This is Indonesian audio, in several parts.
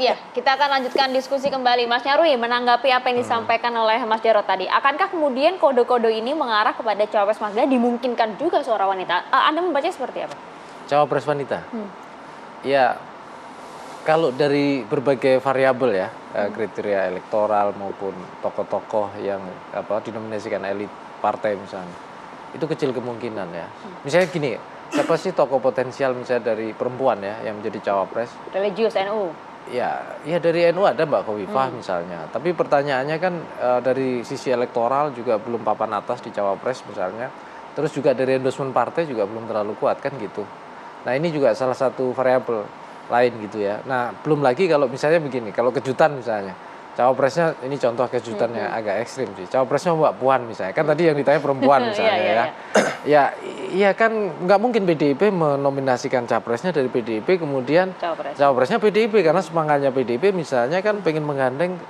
Iya, kita akan lanjutkan diskusi kembali. Mas Nyarwi, menanggapi apa yang disampaikan oleh Mas Jarod tadi, akankah kemudian kode-kode ini mengarah kepada cawapres Mas Ganjar dimungkinkan juga seorang wanita? Anda membacanya seperti apa? Cawapres wanita? Ya, kalau dari berbagai variabel ya, kriteria elektoral maupun tokoh-tokoh yang dinominasikan elit partai misalnya, itu kecil kemungkinan ya. Misalnya gini, siapa sih tokoh potensial misalnya dari perempuan ya yang menjadi cawapres? Religius NU. Ya dari NU ada Mbak Khofifah misalnya. Tapi pertanyaannya kan dari sisi elektoral juga belum papan atas di cawapres misalnya. Terus juga dari endorsement partai juga belum terlalu kuat kan gitu. Nah ini juga salah satu variabel lain gitu ya. Nah belum lagi kalau misalnya begini, kalau kejutan misalnya. Cawapresnya ini contoh kejutannya agak ekstrim sih. Cawapresnya Mbak Puan misalnya. Kan tadi yang ditanya perempuan misalnya ya kan nggak mungkin PDIP menominasikan capresnya dari PDIP kemudian cawapresnya PDIP karena semangatnya PDIP misalnya kan pengen menggandeng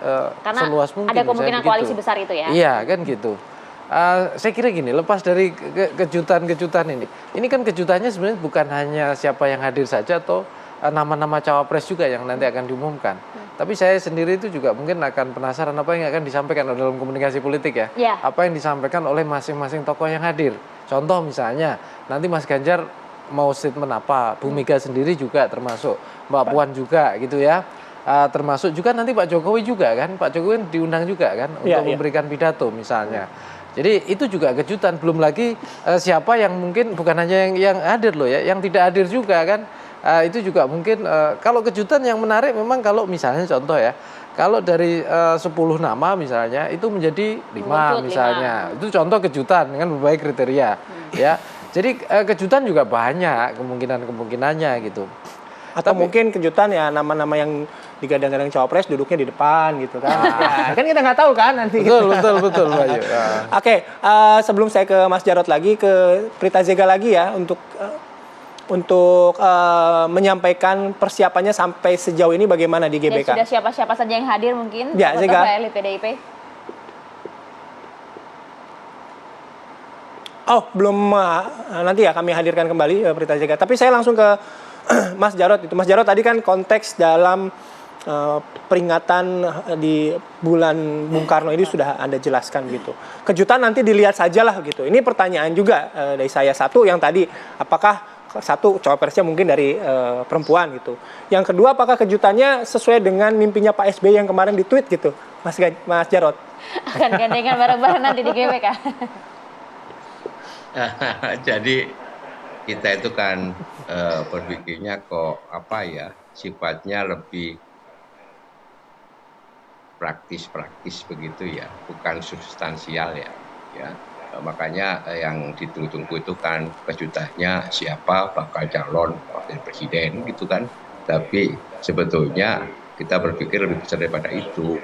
seluas mungkin. Ada kemungkinan koalisi besar itu ya. Iya kan gitu. Saya kira gini, lepas dari kejutan-kejutan ini kan kejutannya sebenarnya bukan hanya siapa yang hadir saja atau nama-nama cawapres juga yang nanti akan diumumkan. Tapi saya sendiri itu juga mungkin akan penasaran apa yang akan disampaikan dalam komunikasi politik ya. Apa yang disampaikan oleh masing-masing tokoh yang hadir. Contoh misalnya, nanti Mas Ganjar mau statement apa, Bu Mega sendiri juga termasuk, Mbak Puan juga gitu ya. Termasuk juga nanti Pak Jokowi juga kan, Pak Jokowi diundang juga kan untuk memberikan pidato misalnya. Jadi itu juga kejutan, belum lagi siapa yang mungkin bukan hanya yang hadir loh ya, yang tidak hadir juga kan. Itu juga mungkin kalau kejutan yang menarik memang kalau misalnya contoh ya, kalau dari 10 nama misalnya itu menjadi 5 misalnya. Itu contoh kejutan dengan berbagai kriteria ya. Jadi kejutan juga banyak kemungkinannya gitu. Atau mungkin kejutan ya nama-nama yang digadang-gadang cawapres duduknya di depan gitu kan. Kan kita nggak tahu kan nanti. Betul Pak Yu. Oke, sebelum saya ke Mas Jarod lagi, ke Prita Zega lagi ya untuk menyampaikan persiapannya sampai sejauh ini bagaimana di GBK. Dan sudah siapa-siapa saja yang hadir mungkin? Ya, Zega. Elit PDIP. Oh, belum, nanti ya kami hadirkan kembali Prita Zega. Tapi saya langsung ke Mas Jarod itu. Mas Jarod tadi kan konteks dalam peringatan di bulan Bung Karno ini sudah Anda jelaskan gitu. Kejutan nanti dilihat sajalah gitu. Ini pertanyaan juga dari saya. Satu yang tadi, apakah satu cawapresnya mungkin dari perempuan gitu. Yang kedua, apakah kejutannya sesuai dengan mimpinya Pak SBY yang kemarin di-tweet gitu, Mas Jarod? Akan gandengan bareng-bareng nanti di GBK. Jadi kita itu kan berpikirnya kok sifatnya lebih praktis begitu ya, bukan substansial ya. Makanya yang ditunggu-tunggu itu kan kejutannya siapa bakal calon wakil presiden gitu kan. Tapi sebetulnya kita berpikir lebih besar daripada itu.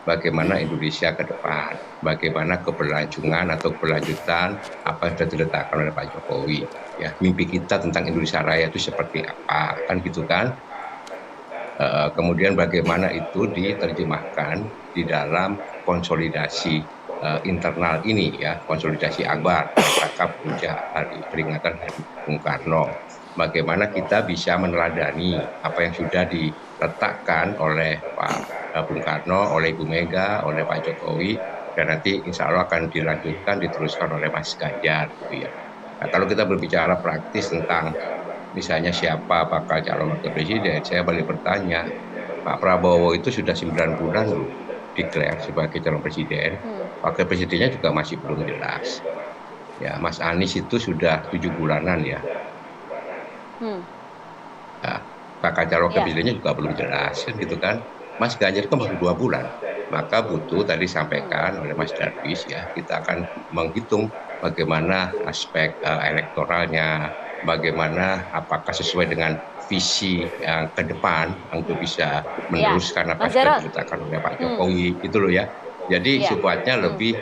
Bagaimana Indonesia ke depan, bagaimana keberlangsungan atau keberlanjutan apa yang sudah diletakkan oleh Pak Jokowi. Ya, mimpi kita tentang Indonesia Raya itu seperti apa, kan gitu kan. Kemudian bagaimana itu diterjemahkan di dalam konsolidasi internal ini ya, konsolidasi akbar rangka puncak hari peringatan Hari Bung Karno. Bagaimana kita bisa meneladani apa yang sudah diletakkan oleh Pak Bung Karno, oleh Ibu Mega, oleh Pak Jokowi, dan nanti insya Allah akan dilanjutkan, diteruskan oleh Mas Ganjar gitu ya. Nah, kalau kita berbicara praktis tentang misalnya siapa bakal calon wakil presiden, saya balik bertanya, Pak Prabowo itu sudah 9 bulan loh declare sebagai calon presiden, wakil presidennya juga masih belum jelas. Ya, Mas Anies itu sudah 7 bulanan ya. Nah, bakal calon wakil presidennya juga belum jelas kan gitu kan. Mas Ganjar kan baru 2 bulan, maka butuh tadi disampaikan oleh Mas Darwis ya, kita akan menghitung bagaimana aspek elektoralnya, bagaimana apakah sesuai dengan visi yang ke depan untuk bisa meneruskan apa yang sudah diletakkan oleh Pak Jokowi gitu loh ya. Jadi sifatnya lebih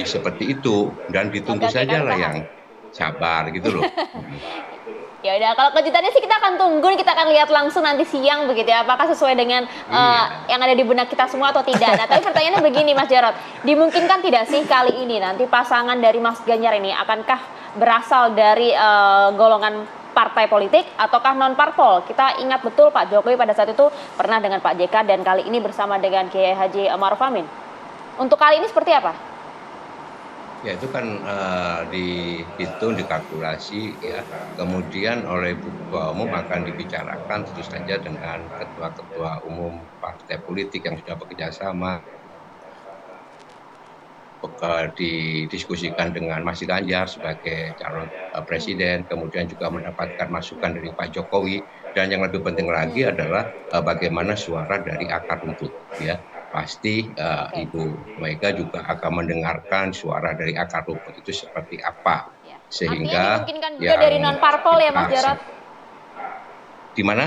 seperti itu, dan ditunggu saja lah yang sabar gitu loh. Ya udah, kalau kejutannya sih kita akan tunggu, kita akan lihat langsung nanti siang begitu ya, apakah sesuai dengan yang ada di benak kita semua atau tidak. Nah, tapi pertanyaannya begini Mas Jarod, dimungkinkan tidak sih kali ini nanti pasangan dari Mas Ganjar ini akankah berasal dari golongan partai politik ataukah non parpol? Kita ingat betul Pak Jokowi pada saat itu pernah dengan Pak JK dan kali ini bersama dengan Kiai Haji Ma'ruf Amin. Untuk kali ini seperti apa? Ya itu kan dihitung, dikalkulasi ya. Kemudian oleh Ketua Umum akan dibicarakan tentu saja dengan ketua-ketua umum partai politik yang sudah bekerja sama. Didiskusikan dengan Mas Ganjar sebagai calon presiden, kemudian juga mendapatkan masukan dari Pak Jokowi, dan yang lebih penting lagi adalah bagaimana suara dari akar rumput ya. Pasti Ibu Mega juga akan mendengarkan suara dari akar rumput itu seperti apa, sehingga artinya dimungkinkan juga dari non parpol ya Mas Jarot? Di mana?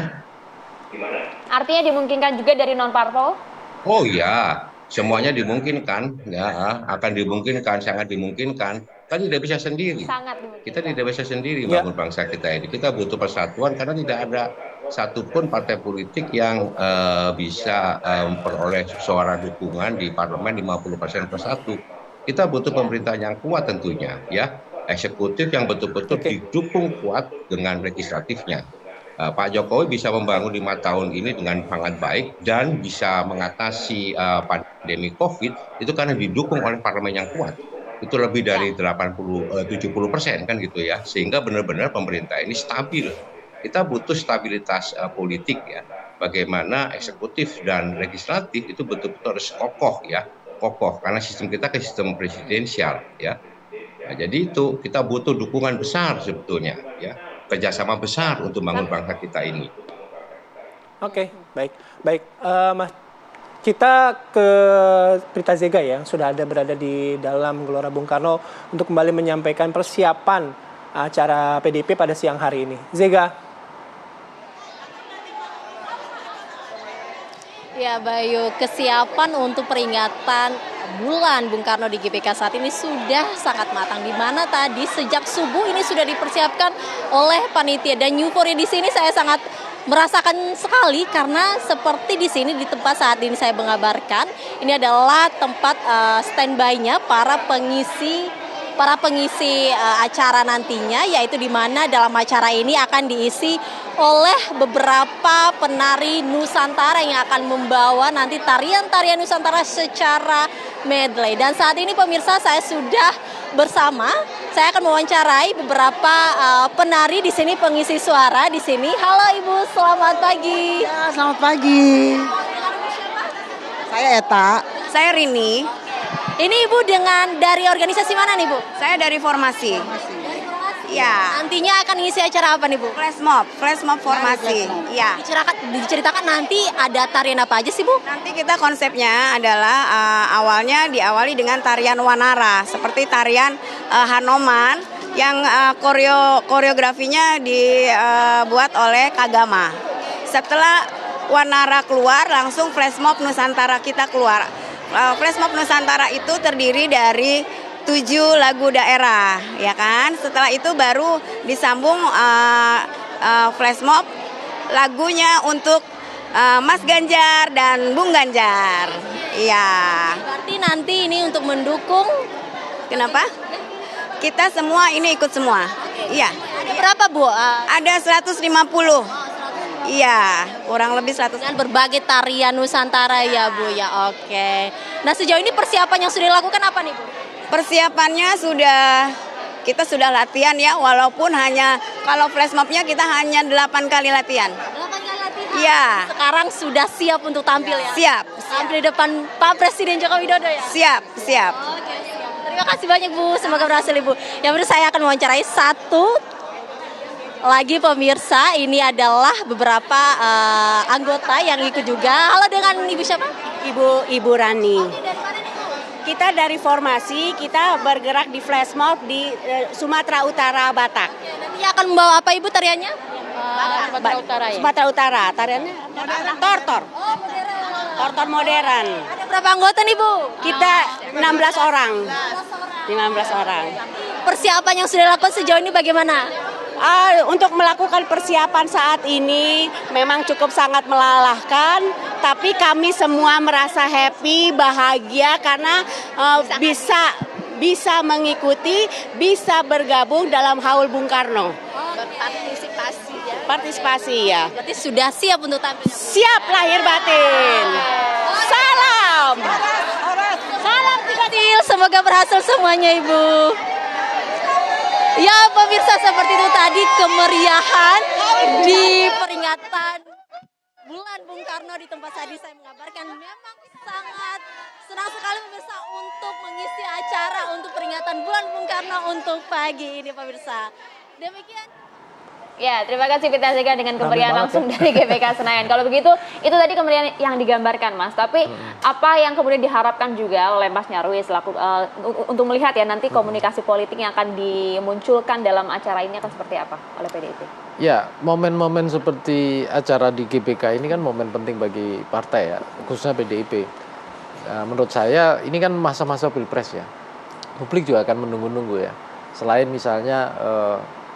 Artinya dimungkinkan juga dari non parpol? Oh ya, semuanya dimungkinkan, ya, akan dimungkinkan, sangat dimungkinkan. Kan tidak bisa sendiri. Sangat dimungkinkan. Kita tidak bisa sendiri bangun bangsa kita ini. Kita butuh persatuan karena tidak ada satupun partai politik yang bisa memperoleh suara dukungan di parlemen 50% persatu. Kita butuh pemerintahan yang kuat tentunya, ya, eksekutif yang betul-betul didukung kuat dengan legislatifnya. Pak Jokowi bisa membangun 5 tahun ini dengan sangat baik dan bisa mengatasi pandemi COVID itu karena didukung oleh parlemen yang kuat. Itu lebih dari 70% kan gitu ya, sehingga benar-benar pemerintah ini stabil. Kita butuh stabilitas politik ya, bagaimana eksekutif dan legislatif itu betul-betul harus kokoh ya, kokoh karena sistem kita ke sistem presidensial ya. Nah, jadi itu kita butuh dukungan besar sebetulnya ya, kerjasama besar untuk membangun bangsa kita ini. Oke, baik. Mas, kita ke Prita Zega ya, sudah berada di dalam Gelora Bung Karno untuk kembali menyampaikan persiapan acara PDIP pada siang hari ini. Zega. Ya Bayu, kesiapan untuk peringatan bulan Bung Karno di GBK saat ini sudah sangat matang. Di mana tadi sejak subuh ini sudah dipersiapkan oleh panitia, dan euforia di sini saya sangat merasakan sekali karena seperti di sini di tempat saat ini saya mengabarkan, ini adalah tempat standby-nya para pengisi acara nantinya, yaitu di mana dalam acara ini akan diisi oleh beberapa penari Nusantara yang akan membawa nanti tarian-tarian Nusantara secara medley. Dan saat ini pemirsa, saya sudah bersama, saya akan mewawancarai beberapa penari di sini, pengisi suara di sini. Halo Ibu, selamat pagi. Ya, selamat pagi. Saya Eta. Saya Rini. Ini Ibu dari organisasi mana nih Bu? Saya dari Formasi. Ya. Nantinya akan ngisi acara apa nih Bu? Flash mob formasi. Iya. Diceritakan nanti ada tarian apa aja sih Bu? Nanti kita konsepnya adalah awalnya diawali dengan tarian Wanara, seperti tarian Hanoman yang koreografinya dibuat oleh Kagama. Setelah Wanara keluar, langsung flash mob Nusantara kita keluar. Flash mob Nusantara itu terdiri dari 7 lagu daerah, ya kan? Setelah itu baru disambung flash mob lagunya untuk Mas Ganjar dan Bung Ganjar. Iya. Berarti nanti ini untuk mendukung. Kenapa? Kita semua ini ikut semua. Iya. Ada berapa Bu? Ada 150. Iya, kurang lebih 100. Dengan berbagai tarian Nusantara ya Bu ya. Oke. Nah, sejauh ini persiapan yang sudah dilakukan apa nih Bu? Persiapannya kita sudah latihan ya, walaupun hanya kalau flash mobnya kita hanya 8 kali latihan. 8 kali latihan. Iya. Sekarang sudah siap untuk tampil ya? Siap. Tampil di depan Pak Presiden Joko Widodo ya? Siap. Oke, siap. Terima kasih banyak Bu, semoga berhasil Ibu. Yang berikut saya akan mewawancarai satu lagi pemirsa, ini adalah beberapa anggota yang ikut juga. Halo, dengan Ibu siapa? Ibu Rani. Oke, dari mana nih Bu? Kita dari Formasi, kita bergerak di flash mob di Sumatera Utara, Batak. Nanti akan membawa apa Ibu tariannya? Sumatera Utara ya? Sumatera Utara, tariannya Tortor. Oh, modern. Tortor modern. Ada berapa anggota nih Bu? Kita 16 orang. 15 orang. Persiapan yang sudah dilakukan sejauh ini bagaimana? Untuk melakukan persiapan saat ini memang cukup sangat melelahkan, tapi kami semua merasa happy, bahagia karena bisa mengikuti, bisa bergabung dalam Haul Bung Karno. partisipasi ya. Berarti sudah siap untuk tampil. Siap lahir batin. Salam. Salam kecil, semoga berhasil semuanya Ibu. Ya pemirsa, seperti itu tadi kemeriahan di peringatan Bulan Bung Karno di tempat tadi saya mengabarkan. Memang sangat senang sekali pemirsa untuk mengisi acara untuk peringatan Bulan Bung Karno untuk pagi ini pemirsa. Demikian. Ya, terima kasih Pita Zega dengan kemeriahan langsung dari GBK Senayan. Kalau begitu, itu tadi kemeriahan yang digambarkan, Mas. Tapi apa yang kemudian diharapkan juga oleh Mas Nyarwi selaku untuk melihat ya nanti komunikasi politik yang akan dimunculkan dalam acara ini akan seperti apa oleh PDIP? Ya, momen-momen seperti acara di GBK ini kan momen penting bagi partai ya, khususnya PDIP. Menurut saya ini kan masa-masa pilpres ya. Publik juga akan menunggu-nunggu ya. Selain misalnya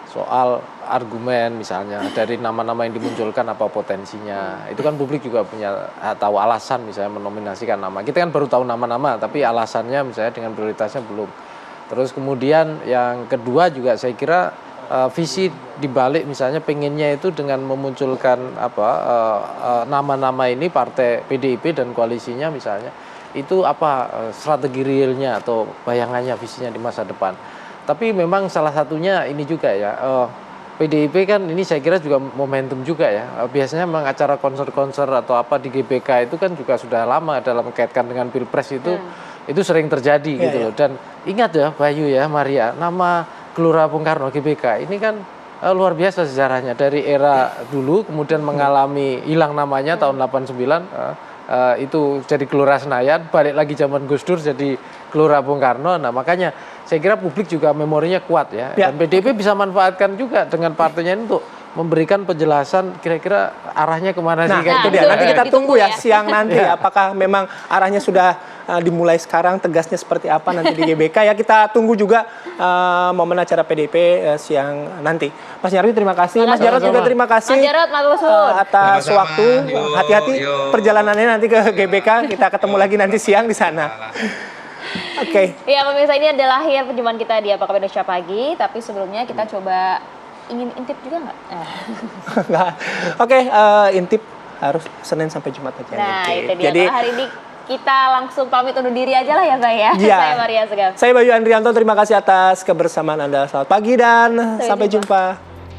soal argumen misalnya dari nama-nama yang dimunculkan apa potensinya, itu kan publik juga punya tahu alasan misalnya menominasikan nama. Kita kan baru tahu nama-nama tapi alasannya misalnya dengan prioritasnya belum. Terus kemudian yang kedua juga saya kira visi dibalik misalnya pengennya itu dengan memunculkan nama-nama ini partai PDIP dan koalisinya misalnya itu apa strategi realnya atau bayangannya visinya di masa depan. Tapi memang salah satunya ini juga ya, PDIP kan ini saya kira juga momentum juga ya. Biasanya memang acara konser-konser atau apa di GBK itu kan juga sudah lama dalam mengkaitkan dengan Pilpres itu sering terjadi gitu loh. Dan ingat ya Bayu ya, Maria, nama Gelora Bung Karno GBK ini kan luar biasa sejarahnya. Dari era dulu kemudian mengalami hilang namanya tahun 89, itu jadi Gelora Senayan, balik lagi zaman Gus Dur jadi Gelora Bung Karno. Nah makanya saya kira publik juga memorinya kuat ya. Dan PDIP bisa manfaatkan juga dengan partainya ini untuk memberikan penjelasan kira-kira arahnya kemana sih. Itu dia. Nanti kita tunggu ya siang nanti apakah memang arahnya sudah dimulai sekarang, tegasnya seperti apa nanti di GBK ya. Kita tunggu juga momen acara PDIP siang nanti. Mas Nyarwi terima kasih, Mas Jarod juga terima kasih. Mas Jarod, atas waktu. Hati-hati perjalanannya nanti ke GBK. Kita ketemu lagi nanti siang di sana. Oke. Ya pemirsa, ini adalah akhir perjumpaan kita di Apa Kabar Indonesia Pagi. Tapi sebelumnya kita coba ingin intip juga nggak? Oke, intip harus Senin sampai Jumat aja. Nah itu dia. Jadi hari ini kita langsung pamit undur diri aja lah ya Pak ya. Saya Maria Segaf. Saya Bayu Andrianto, terima kasih atas kebersamaan Anda. Selamat pagi dan sampai jumpa.